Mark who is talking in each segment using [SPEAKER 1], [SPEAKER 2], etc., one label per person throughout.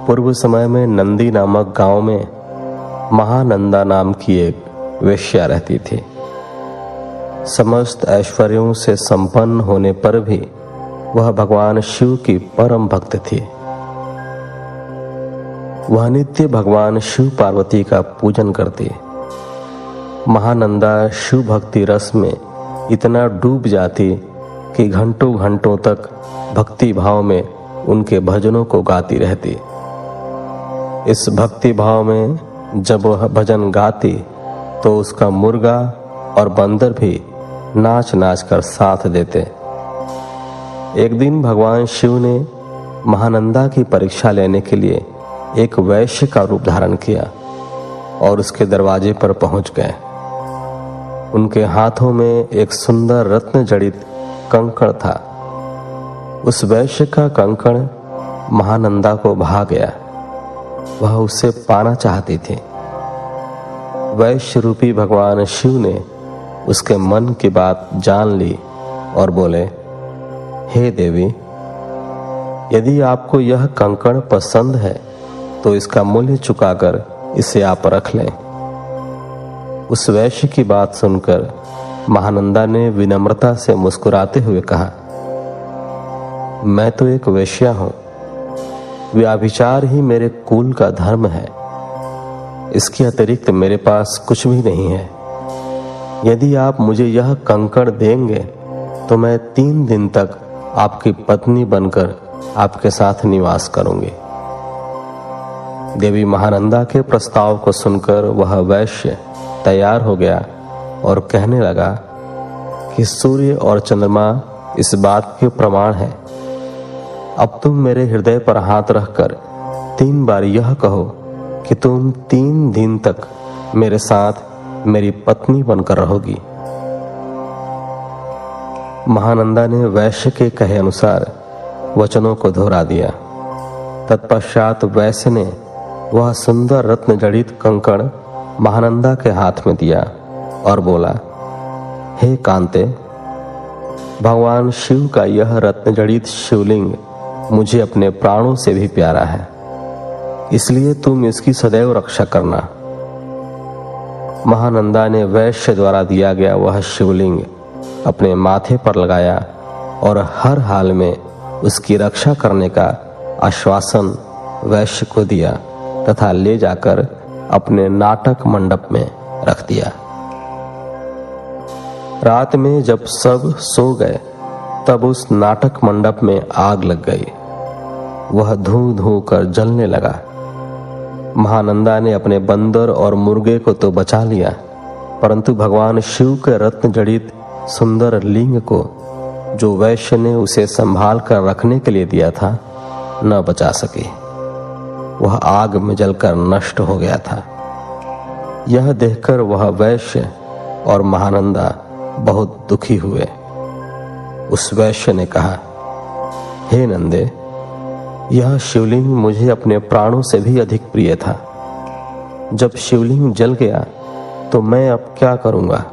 [SPEAKER 1] पूर्व समय में नंदी नामक गांव में महानंदा नाम की एक वेश्या रहती थी। समस्त ऐश्वर्यों से संपन्न होने पर भी वह भगवान शिव की परम भक्त थी। वह नित्य भगवान शिव पार्वती का पूजन करती। महानंदा शिव भक्ति रस में इतना डूब जाती कि घंटों घंटों तक भक्ति भाव में उनके भजनों को गाती रहती। इस भक्ति भाव में जब वह भजन गाती तो उसका मुर्गा और बंदर भी नाच नाच कर साथ देते। एक दिन भगवान शिव ने महानंदा की परीक्षा लेने के लिए एक वैश्य का रूप धारण किया और उसके दरवाजे पर पहुंच गए। उनके हाथों में एक सुंदर रत्न जड़ित कंकड़ था। उस वैश्य का कंकड़ महानंदा को भा गया। वह उसे पाना चाहती थी। वैश्य रूपी भगवान शिव ने उसके मन की बात जान ली और बोले, हे देवी, यदि आपको यह कंकड़ पसंद है तो इसका मूल्य चुकाकर इसे आप रख लें। उस वैश्य की बात सुनकर महानंदा ने विनम्रता से मुस्कुराते हुए कहा, मैं तो एक वेश्या हूं। व्याभिचार ही मेरे कुल का धर्म है। इसके अतिरिक्त मेरे पास कुछ भी नहीं है। यदि आप मुझे यह कंकड़ देंगे तो मैं 3 दिन तक आपकी पत्नी बनकर आपके साथ निवास करूंगी। देवी महानंदा के प्रस्ताव को सुनकर वह वैश्य तैयार हो गया और कहने लगा कि सूर्य और चंद्रमा इस बात के प्रमाण है। अब तुम मेरे हृदय पर हाथ रखकर 3 बार यह कहो कि तुम 3 दिन तक मेरे साथ मेरी पत्नी बनकर रहोगी। महानंदा ने वैश्य के कहे अनुसार वचनों को दोहरा दिया। तत्पश्चात वैश्य ने वह सुंदर रत्न जड़ित कंकड़ महानंदा के हाथ में दिया और बोला, हे कांते, भगवान शिव का यह रत्न जड़ित शिवलिंग मुझे अपने प्राणों से भी प्यारा है, इसलिए तुम इसकी सदैव रक्षा करना। महानंदा ने वैश्य द्वारा दिया गया वह शिवलिंग अपने माथे पर लगाया और हर हाल में उसकी रक्षा करने का आश्वासन वैश्य को दिया तथा ले जाकर अपने नाटक मंडप में रख दिया। रात में जब सब सो गए तब उस नाटक मंडप में आग लग गई। वह धू धू कर जलने लगा। महानंदा ने अपने बंदर और मुर्गे को तो बचा लिया, परंतु भगवान शिव के रत्न जड़ित सुंदर लिंग को, जो वैश्य ने उसे संभाल कर रखने के लिए दिया था, न बचा सकी। वह आग में जलकर नष्ट हो गया था। यह देखकर वह वैश्य और महानंदा बहुत दुखी हुए। उस वैश्य ने कहा, हे नंदे, यह शिवलिंग मुझे अपने प्राणों से भी अधिक प्रिय था। जब शिवलिंग जल गया तो मैं अब क्या करूंगा?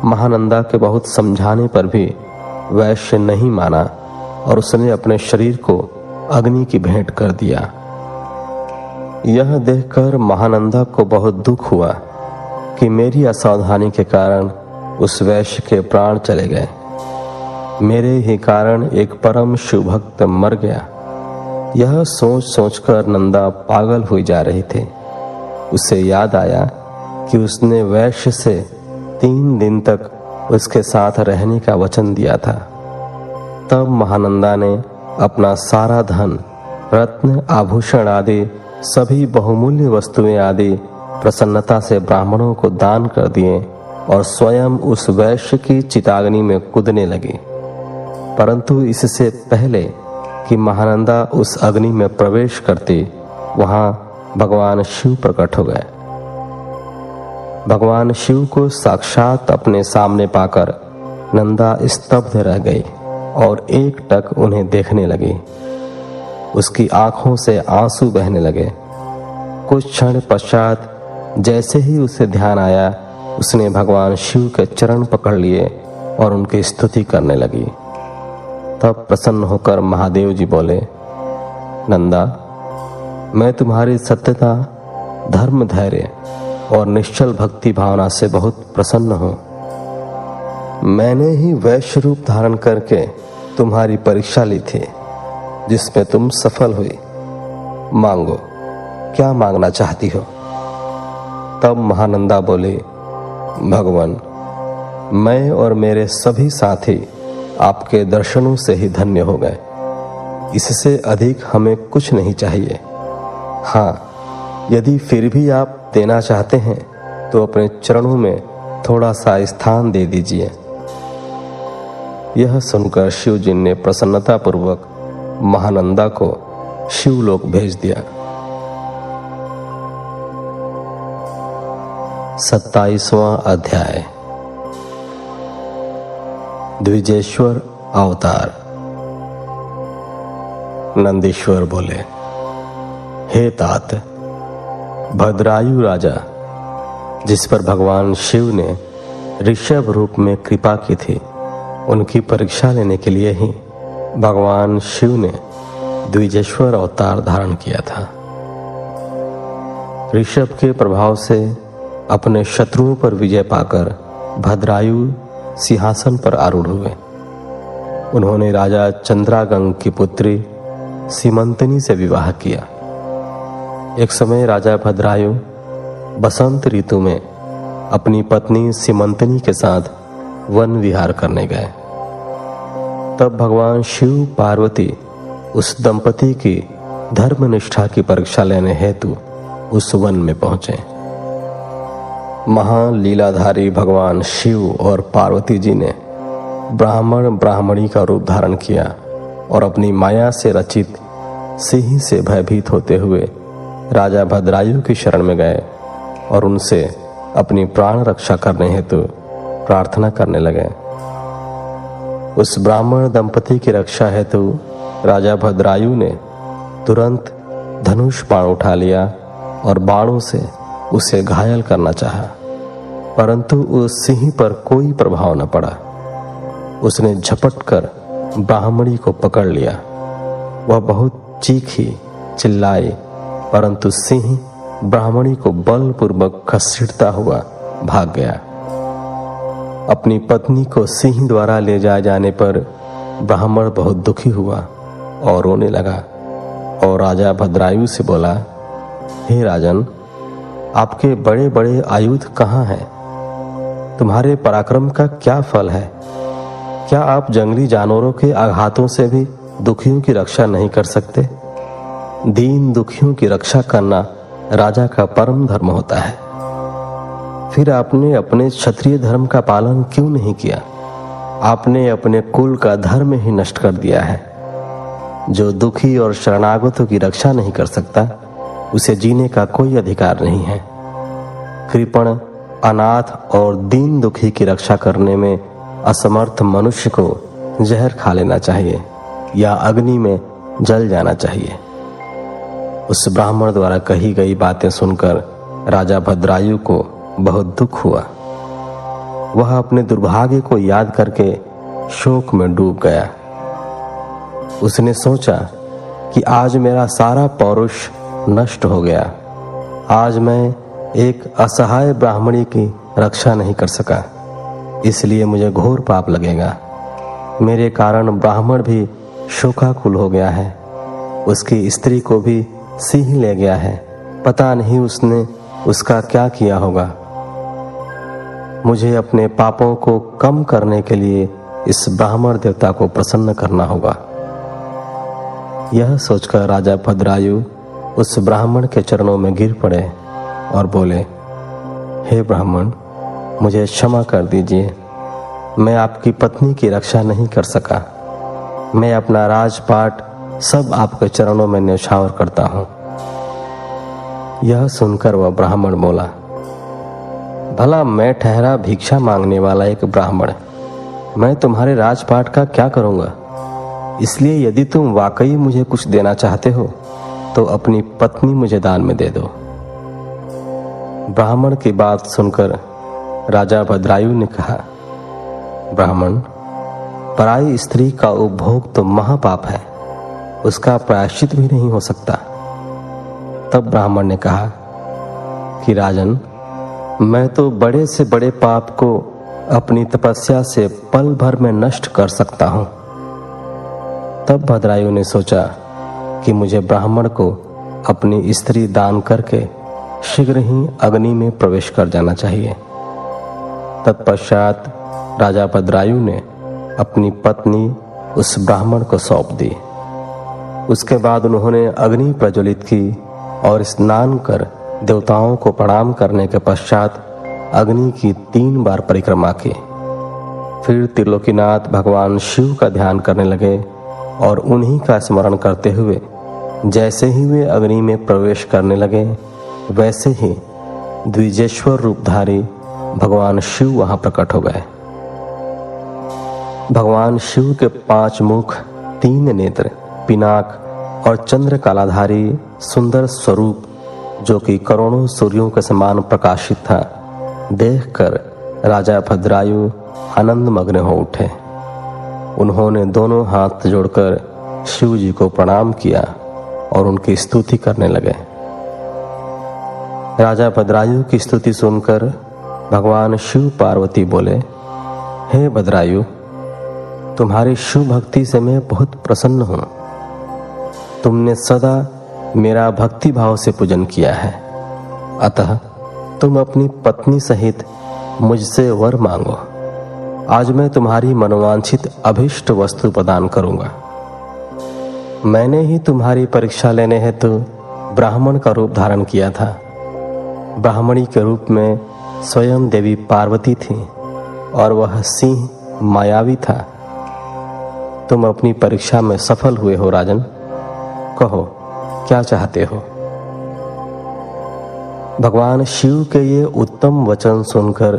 [SPEAKER 1] महानंदा के बहुत समझाने पर भी वैश्य नहीं माना और उसने अपने शरीर को अग्नि की भेंट कर दिया। यह देखकर महानंदा को बहुत दुख हुआ कि मेरी असावधानी के कारण उस वैश्य के प्राण चले गए। मेरे ही कारण एक परम शिव भक्त मर गया। यह सोच सोचकर नंदा पागल हुई जा रही थी। उसे याद आया कि उसने वैश्य से 3 दिन तक उसके साथ रहने का वचन दिया था। तब महानंदा ने अपना सारा धन, रत्न, आभूषण आदि सभी बहुमूल्य वस्तुएं आदि प्रसन्नता से ब्राह्मणों को दान कर दिए और स्वयं उस वैश्य की चिताग्नि में कूदने लगी। परंतु इससे पहले कि महानंदा उस अग्नि में प्रवेश करती, वहां भगवान शिव प्रकट हो गए। भगवान शिव को साक्षात अपने सामने पाकर नंदा स्तब्ध रह गई और एकटक उन्हें देखने लगी। उसकी आंखों से आंसू बहने लगे। कुछ क्षण पश्चात जैसे ही उसे ध्यान आया, उसने भगवान शिव के चरण पकड़ लिए और उनकी स्तुति करने लगी। तब प्रसन्न होकर महादेव जी बोले, नंदा, मैं तुम्हारी सत्यता, धर्म, धैर्य और निश्चल भक्ति भावना से बहुत प्रसन्न हूं। मैंने ही वैश्य रूप धारण करके तुम्हारी परीक्षा ली थी, जिसमें तुम सफल हुई। मांगो, क्या मांगना चाहती हो? तब महानंदा बोली, भगवान, मैं और मेरे सभी साथी आपके दर्शनों से ही धन्य हो गए। इससे अधिक हमें कुछ नहीं चाहिए। हाँ, यदि फिर भी आप देना चाहते हैं तो अपने चरणों में थोड़ा सा स्थान दे दीजिए। यह सुनकर शिवजी ने प्रसन्नतापूर्वक महानंदा को शिवलोक भेज दिया। 27वां अध्याय। द्विजेश्वर अवतार। नंदीश्वर बोले, हे तात, भद्रायु राजा, जिस पर भगवान शिव ने ऋषभ रूप में कृपा की थी, उनकी परीक्षा लेने के लिए ही भगवान शिव ने द्विजेश्वर अवतार धारण किया था। ऋषभ के प्रभाव से अपने शत्रुओं पर विजय पाकर भद्रायु सिंहासन पर आरूढ़ हुए। उन्होंने राजा चंद्रागंग की पुत्री सीमंतनी से विवाह किया। एक समय राजा भद्रायु बसंत ऋतु में अपनी पत्नी सीमंतनी के साथ वन विहार करने गए। तब भगवान शिव पार्वती उस दंपति की धर्मनिष्ठा की परीक्षा लेने हेतु उस वन में पहुंचे। महान लीलाधारी भगवान शिव और पार्वती जी ने ब्राह्मण ब्राह्मणी का रूप धारण किया और अपनी माया से रचित सिंह से भयभीत होते हुए राजा भद्रायु की शरण में गए और उनसे अपनी प्राण रक्षा करने हेतु प्रार्थना करने लगे। उस ब्राह्मण दंपति की रक्षा हेतु राजा भद्रायु ने तुरंत धनुष बाण उठा लिया और बाणों से उसे घायल करना चाहा, परंतु उस सिंह पर कोई प्रभाव न पड़ा। उसने झपट कर ब्राह्मणी को पकड़ लिया। वह बहुत चीखी, चिल्लाई, परंतु सिंह ब्राह्मणी को बलपूर्वक घसीटता हुआ भाग गया। अपनी पत्नी को सिंह द्वारा ले जाए जाने पर ब्राह्मण बहुत दुखी हुआ और रोने लगा और राजा भद्रायु से बोला, हे राजन, आपके बड़े बड़े आयुध कहाँ हैं? तुम्हारे पराक्रम का क्या फल है? क्या आप जंगली जानवरों के आघातों से भी दुखियों की रक्षा नहीं कर सकते? दीन दुखियों की रक्षा करना राजा का परम धर्म होता है। फिर आपने अपने क्षत्रिय धर्म का पालन क्यों नहीं किया? आपने अपने कुल का धर्म ही नष्ट कर दिया है। जो दुखी और शरणागतों की रक्षा नहीं कर सकता, उसे जीने का कोई अधिकार नहीं है। कृपण, अनाथ और दीन दुखी की रक्षा करने में असमर्थ मनुष्य को जहर खा लेना चाहिए या अग्नि में जल जाना चाहिए। उस ब्राह्मण द्वारा कही गई बातें सुनकर राजा भद्रायु को बहुत दुख हुआ। वह अपने दुर्भाग्य को याद करके शोक में डूब गया। उसने सोचा कि आज मेरा सारा पौरुष नष्ट हो गया। आज मैं एक असहाय ब्राह्मणी की रक्षा नहीं कर सका, इसलिए मुझे घोर पाप लगेगा। मेरे कारण ब्राह्मण भी शोकाकुल हो गया है। उसकी स्त्री को भी सिंह ले गया है। पता नहीं उसने उसका क्या किया होगा। मुझे अपने पापों को कम करने के लिए इस ब्राह्मण देवता को प्रसन्न करना होगा। यह सोचकर राजा भद्रायु उस ब्राह्मण के चरणों में गिर पड़े और बोले, हे ब्राह्मण, मुझे क्षमा कर दीजिए। मैं आपकी पत्नी की रक्षा नहीं कर सका। मैं अपना राजपाट सब आपके चरणों में न्यौछावर करता हूं। यह सुनकर वह ब्राह्मण बोला, भला मैं ठहरा भिक्षा मांगने वाला एक ब्राह्मण, मैं तुम्हारे राजपाट का क्या करूंगा? इसलिए यदि तुम वाकई मुझे कुछ देना चाहते हो तो अपनी पत्नी मुझे दान में दे दो। ब्राह्मण की बात सुनकर राजा भद्रायु ने कहा, ब्राह्मण, पराई स्त्री का उपभोग तो महापाप है। उसका प्रायश्चित भी नहीं हो सकता। तब ब्राह्मण ने कहा कि राजन, मैं तो बड़े से बड़े पाप को अपनी तपस्या से पल भर में नष्ट कर सकता हूं। तब भद्रायु ने सोचा कि मुझे ब्राह्मण को अपनी स्त्री दान करके शीघ्र ही अग्नि में प्रवेश कर जाना चाहिए। तत्पश्चात राजा भद्रायु ने अपनी पत्नी उस ब्राह्मण को सौंप दी। उसके बाद उन्होंने अग्नि प्रज्वलित की और स्नान कर देवताओं को प्रणाम करने के पश्चात अग्नि की 3 बार परिक्रमा की। फिर त्रिलोकीनाथ भगवान शिव का ध्यान करने लगे और उन्हीं का स्मरण करते हुए जैसे ही वे अग्नि में प्रवेश करने लगे वैसे ही द्विजेश्वर रूपधारी भगवान शिव वहां प्रकट हो गए। भगवान शिव के 5 मुख, 3 नेत्र, पिनाक और चंद्र कालाधारी सुंदर स्वरूप, जो कि करोड़ों सूर्यों के समान प्रकाशित था, देखकर राजा भद्रायु आनंद मग्न हो उठे। उन्होंने दोनों हाथ जोड़कर शिव जी को प्रणाम किया और उनकी स्तुति करने लगे। राजा भद्रायु की स्तुति सुनकर भगवान शिव पार्वती बोले, हे भद्रायु, तुम्हारी शिव भक्ति से मैं बहुत प्रसन्न हूं। तुमने सदा मेरा भक्ति भाव से पूजन किया है, अतः तुम अपनी पत्नी सहित मुझसे वर मांगो। आज मैं तुम्हारी मनोवांछित अभिष्ट वस्तु प्रदान करूंगा। मैंने ही तुम्हारी परीक्षा लेने हेतु ब्राह्मण का रूप धारण किया था। ब्राह्मणी के रूप में स्वयं देवी पार्वती थी और वह सिंह मायावी था। तुम अपनी परीक्षा में सफल हुए हो राजन। कहो, क्या चाहते हो? भगवान शिव के ये उत्तम वचन सुनकर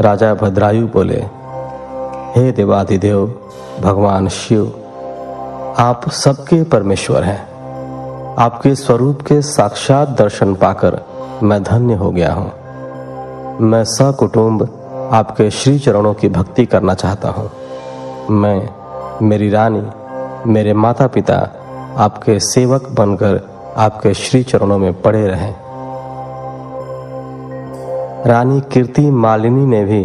[SPEAKER 1] राजा भद्रायु बोले, हे देवाधिदेव भगवान शिव, आप सबके परमेश्वर हैं। आपके स्वरूप के साक्षात दर्शन पाकर मैं धन्य हो गया हूं। मैं सकुटुंब आपके श्री चरणों की भक्ति करना चाहता हूं। मैं, मेरी रानी, मेरे माता पिता आपके सेवक बनकर आपके श्री चरणों में पड़े रहें। रानी कीर्ति मालिनी ने भी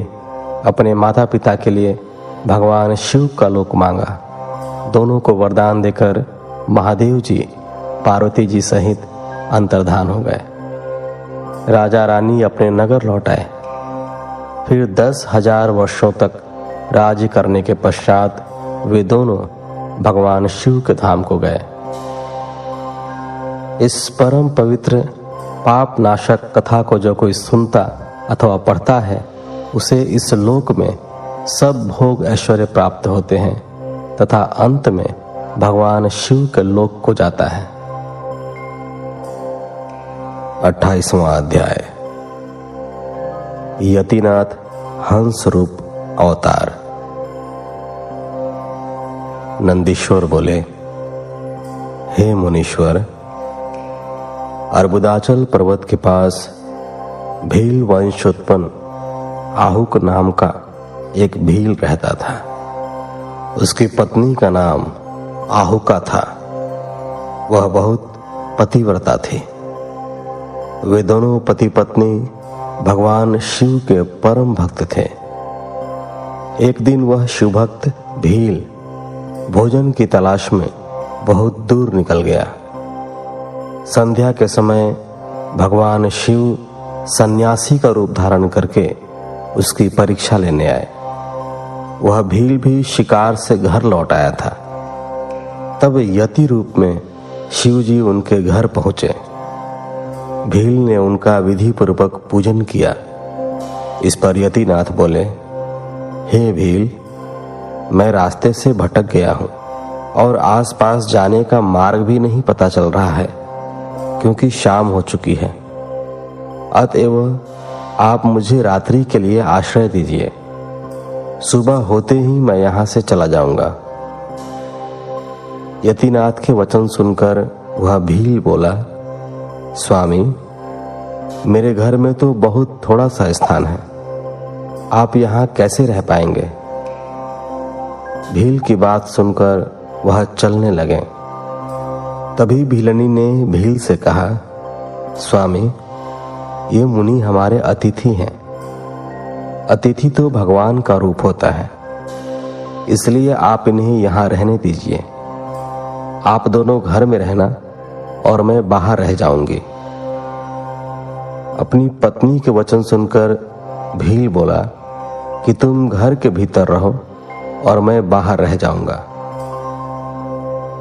[SPEAKER 1] अपने माता पिता के लिए भगवान शिव का लोक मांगा। दोनों को वरदान देकर महादेव जी पार्वती जी सहित अंतर्धान हो गए। राजा रानी अपने नगर लौट आए। फिर 10,000 वर्षों तक राज्य करने के पश्चात वे दोनों भगवान शिव के धाम को गए। इस परम पवित्र पाप नाशक कथा को जो कोई सुनता अथवा पढ़ता है, उसे इस लोक में सब भोग ऐश्वर्य प्राप्त होते हैं तथा अंत में भगवान शिव के लोक को जाता है। 28वां अध्याय। यतिनाथ हंस रूप अवतार। नंदीश्वर बोले, हे मुनीश्वर, अर्बुदाचल पर्वत के पास भील वंशोत्पन्न आहुक नाम का एक भील रहता था। उसकी पत्नी का नाम आहुका था। वह बहुत पतिव्रता थी। वे दोनों पति पत्नी भगवान शिव के परम भक्त थे। एक दिन वह शिव भक्त भील भोजन की तलाश में बहुत दूर निकल गया। संध्या के समय भगवान शिव सन्यासी का रूप धारण करके उसकी परीक्षा लेने आए। वह भील भी शिकार से घर लौट आया था। तब यति रूप में शिव जी उनके घर पहुंचे। भील ने उनका विधि पूर्वक पूजन किया। इस पर यतिनाथ बोले, हे भील, मैं रास्ते से भटक गया हूं और आसपास जाने का मार्ग भी नहीं पता चल रहा है, क्योंकि शाम हो चुकी है। अतएव आप मुझे रात्रि के लिए आश्रय दीजिए। सुबह होते ही मैं यहां से चला जाऊंगा। यतिनाथ के वचन सुनकर वह भील बोला, स्वामी, मेरे घर में तो बहुत थोड़ा सा स्थान है, आप यहां कैसे रह पाएंगे? भील की बात सुनकर वह चलने लगे। तभी भीलनी ने भील से कहा, स्वामी, ये मुनि हमारे अतिथि हैं। अतिथि तो भगवान का रूप होता है, इसलिए आप इन्हें यहाँ रहने दीजिए। आप दोनों घर में रहना और मैं बाहर रह जाऊंगी। अपनी पत्नी के वचन सुनकर भील बोला कि तुम घर के भीतर रहो और मैं बाहर रह जाऊंगा।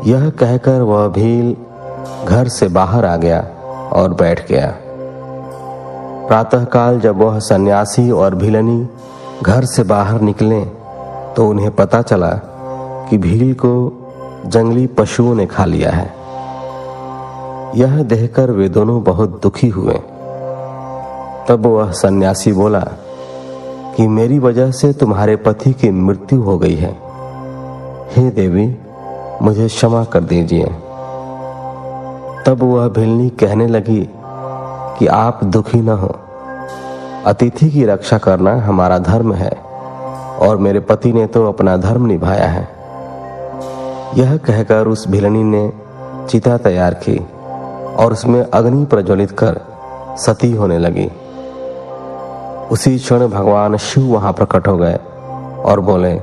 [SPEAKER 1] यह कहकर वह भील घर से बाहर आ गया और बैठ गया। प्रातःकाल जब वह सन्यासी और भीलनी घर से बाहर निकले तो उन्हें पता चला कि भील को जंगली पशुओं ने खा लिया है। यह देखकर वे दोनों बहुत दुखी हुए। तब वह सन्यासी बोला कि मेरी वजह से तुम्हारे पति की मृत्यु हो गई है। हे देवी, मुझे क्षमा कर दीजिए। तब वह भीलनी कहने लगी कि आप दुखी न हो। अतिथि की रक्षा करना हमारा धर्म है और मेरे पति ने तो अपना धर्म निभाया है। यह कहकर उस भीलनी ने चिता तैयार की और उसमें अग्नि प्रज्वलित कर सती होने लगी। उसी क्षण भगवान शिव वहां प्रकट हो गए और बोले,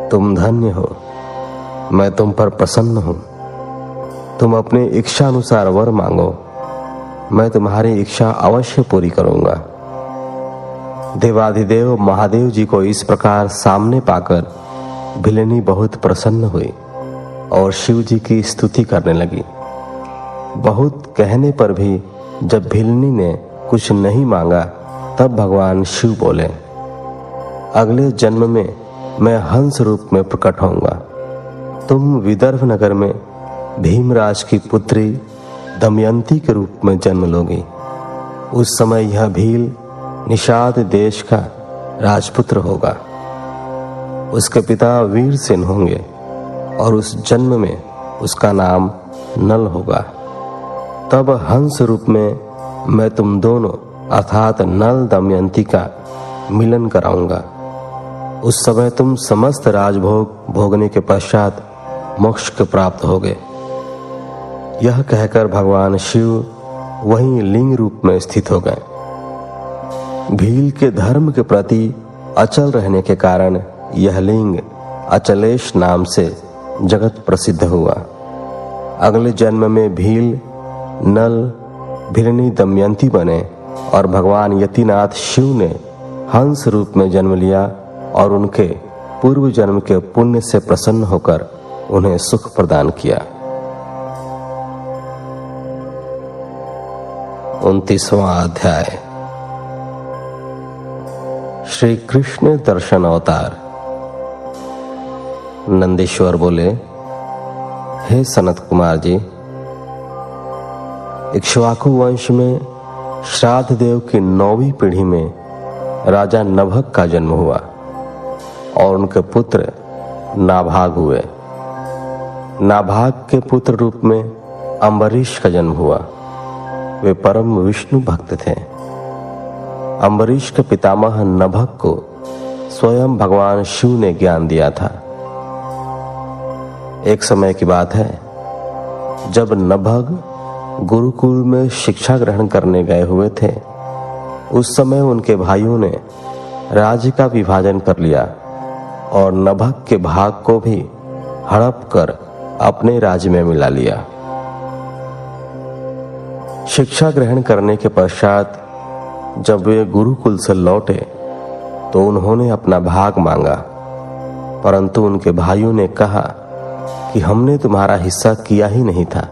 [SPEAKER 1] तुम धन्य हो, मैं तुम पर प्रसन्न हूं। तुम अपने इच्छा अनुसार वर मांगो, मैं तुम्हारी इच्छा अवश्य पूरी करूंगा। देवाधिदेव महादेव जी को इस प्रकार सामने पाकर भीलनी बहुत प्रसन्न हुई और शिव जी की स्तुति करने लगी। बहुत कहने पर भी जब भीलनी ने कुछ नहीं मांगा तब भगवान शिव बोले, अगले जन्म में मैं हंस रूप में प्रकट होऊंगा। तुम विदर्भ नगर में भीमराज की पुत्री दमयंती के रूप में जन्म लोगी। उस समय यह भील निषाद देश का राजपुत्र होगा। उसके पिता वीरसेन होंगे और उस जन्म में उसका नाम नल होगा। तब हंस रूप में मैं तुम दोनों अर्थात नल दमयंती का मिलन कराऊंगा। उस समय तुम समस्त राजभोग भोगने के पश्चात मोक्ष के प्राप्त होगे। यह कहकर भगवान शिव वहीं लिंग रूप में स्थित हो गए। भील के धर्म के प्रति अचल रहने के कारण यह लिंग अचलेश नाम से जगत प्रसिद्ध हुआ। अगले जन्म में भील नल भीलनी दमयंती बने और भगवान यतिनाथ शिव ने हंस रूप में जन्म लिया और उनके पूर्व जन्म के पुण्य से प्रसन्न होकर उन्हें सुख प्रदान किया। 29वां अध्याय। श्री कृष्ण दर्शन अवतार। नंदीश्वर बोले, हे सनत कुमार जी, इक्ष्वाकु वंश में श्राद्ध देव की 9वीं पीढ़ी में राजा नभग का जन्म हुआ और उनके पुत्र नाभाग हुए। नाभाग के पुत्र रूप में अम्बरीश का जन्म हुआ। वे परम विष्णु भक्त थे। अम्बरीश के पितामह नभग को स्वयं भगवान शिव ने ज्ञान दिया था। एक समय की बात है, जब नभग गुरुकुल में शिक्षा ग्रहण करने गए हुए थे, उस समय उनके भाइयों ने राज्य का विभाजन कर लिया और नभग के भाग को भी हड़प कर अपने राज्य में मिला लिया। शिक्षा ग्रहण करने के पश्चात जब वे गुरुकुल से लौटे तो उन्होंने अपना भाग मांगा, परंतु उनके भाइयों ने कहा कि हमने तुम्हारा हिस्सा किया ही नहीं था।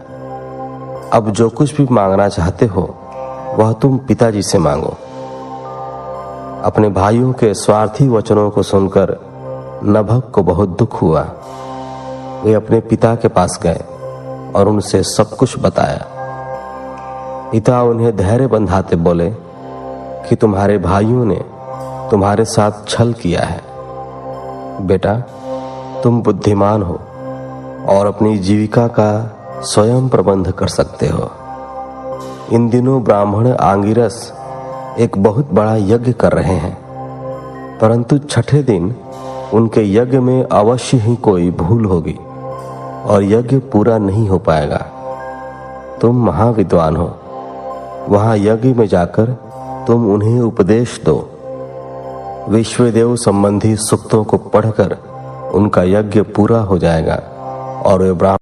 [SPEAKER 1] अब जो कुछ भी मांगना चाहते हो वह तुम पिताजी से मांगो। अपने भाइयों के स्वार्थी वचनों को सुनकर नभग को बहुत दुख हुआ। वे अपने पिता के पास गए और उनसे सब कुछ बताया। पिता उन्हें धैर्य बंधाते बोले कि तुम्हारे भाइयों ने तुम्हारे साथ छल किया है। बेटा, तुम बुद्धिमान हो और अपनी जीविका का स्वयं प्रबंध कर सकते हो। इन दिनों ब्राह्मण आंगिरस एक बहुत बड़ा यज्ञ कर रहे हैं, परंतु छठे दिन उनके यज्ञ में अवश्य ही कोई भूल होगी और यज्ञ पूरा नहीं हो पाएगा। तुम महाविद्वान हो, वहां यज्ञ में जाकर तुम उन्हें उपदेश दो। विश्वदेव संबंधी सूक्तों को पढ़कर उनका यज्ञ पूरा हो जाएगा और वे ब्राह्मण